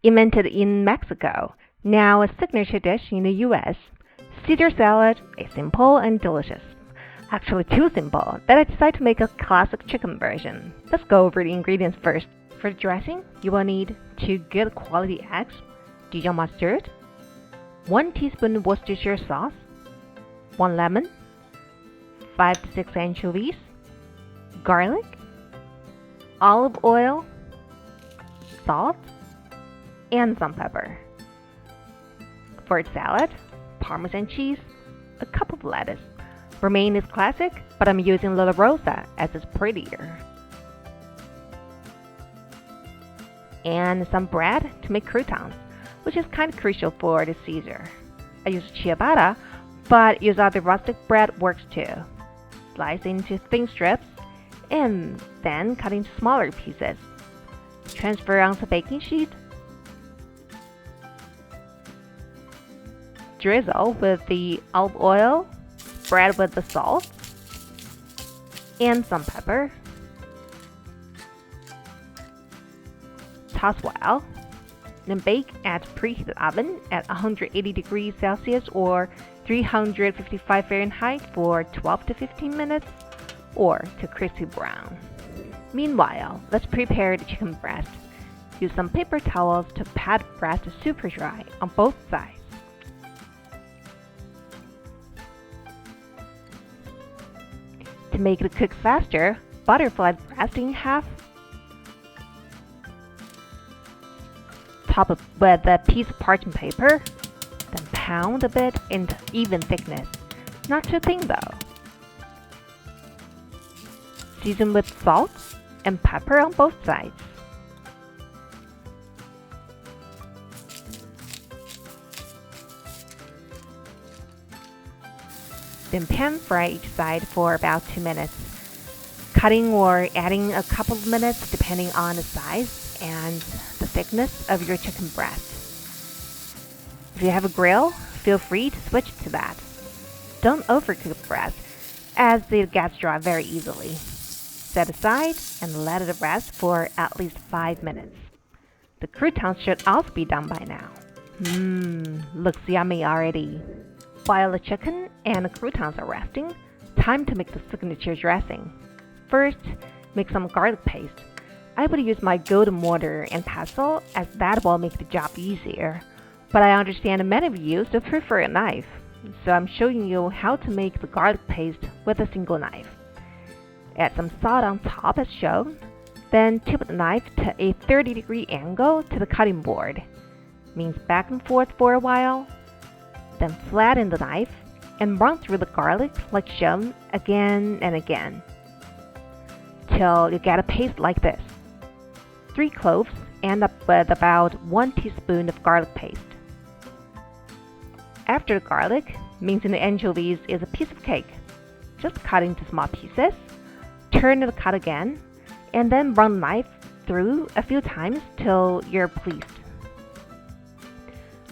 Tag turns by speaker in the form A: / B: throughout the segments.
A: Invented in Mexico, now a signature dish in the US, Caesar salad is simple and delicious. Actually too simple that I decided to make a classic chicken version. Let's go over the ingredients first. For the dressing, you will need 2 good quality eggs, Dijon mustard, 1 teaspoon Worcestershire sauce, 1 lemon, 5 to 6 anchovies, garlic, olive oil, salt, and some pepper. For its salad, Parmesan cheese, a cup of lettuce. Romaine is classic, but I'm using La Rosa as it's prettier. And some bread to make croutons, which is kind of crucial for the Caesar. I use ciabatta, but use other rustic bread works too. Slice into thin strips and then cut into smaller pieces. Transfer onto baking sheet. Drizzle with the olive oil, spread with the salt and some pepper. Toss well, then bake at preheated oven at 180 degrees Celsius or 355 Fahrenheit for 12 to 15 minutes or to crispy brown. Meanwhile, let's prepare the chicken breast. Use some paper towels to pat breast super dry on both sides. To make it cook faster, butterfly breast in half. Top it with a piece of parchment paper, then pound a bit into even thickness, not too thin though. Season with salt and pepper on both sides. Then pan fry each side for about 2 minutes, cutting or adding a couple of minutes depending on the size and the thickness of your chicken breast. If you have a grill, feel free to switch to that. Don't overcook the breast, as it gets dry very easily. Set aside and let it rest for at least 5 minutes. The croutons should also be done by now. Looks yummy already. While the chicken and the croutons are resting, time to make the signature dressing. First, make some garlic paste. I would use my golden mortar and pestle as that will make the job easier. But I understand many of you still prefer a knife, so I'm showing you how to make the garlic paste with a single knife. Add some salt on top as shown, then tip the knife to a 30-degree angle to the cutting board. Means back and forth for a while. Then flatten the knife and run through the garlic like shown again and again, till you get a paste like this. 3 cloves end up with about 1 teaspoon of garlic paste. After the garlic, mincing the anchovies is a piece of cake. Just cut into small pieces, turn the cut again, and then run the knife through a few times till you're pleased.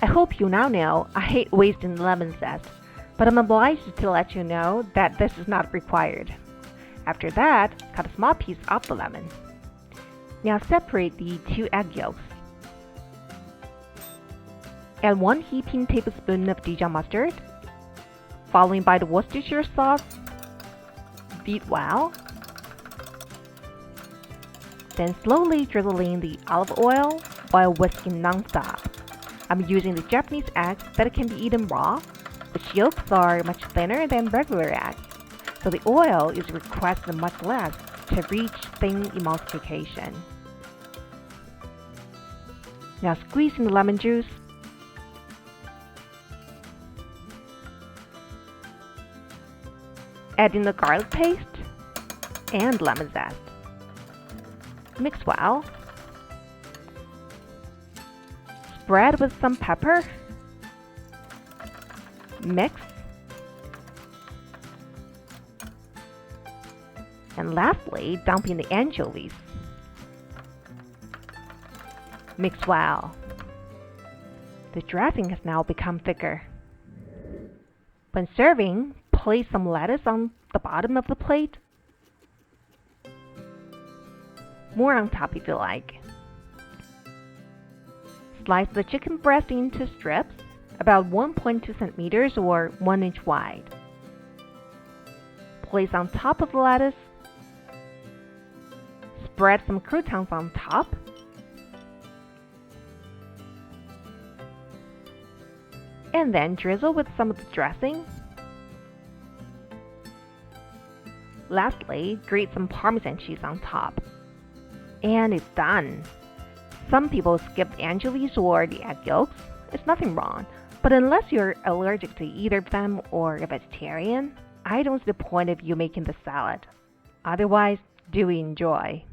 A: I hope you now know I hate wasting lemon zest, but I'm obliged to let you know that this is not required. After that, cut a small piece off the lemon. Now separate the 2 egg yolks. Add 1 heaping tablespoon of Dijon mustard, followed by the Worcestershire sauce. Beat well. Then slowly drizzle in the olive oil while whisking non-stop. I'm using the Japanese eggs that can be eaten raw, which yolks are much thinner than regular eggs, so the oil is requested much less to reach thin emulsification. Now squeeze in the lemon juice. Add in the garlic paste and lemon zest. Mix well. Spread with some pepper. Mix. And lastly, dump in the anchovies. Mix well. The dressing has now become thicker. When serving, place some lettuce on the bottom of the plate. More on top if you like. Slice the chicken breast into strips, about 1.2 centimeters or 1 inch wide. Place on top of the lettuce. Spread some croutons on top. And then drizzle with some of the dressing. Lastly, grate some Parmesan cheese on top. And it's done. Some people skip the anchovies or the egg yolks. It's nothing wrong, but unless you're allergic to either of them or a vegetarian, I don't see the point of you making the salad. Otherwise, do enjoy.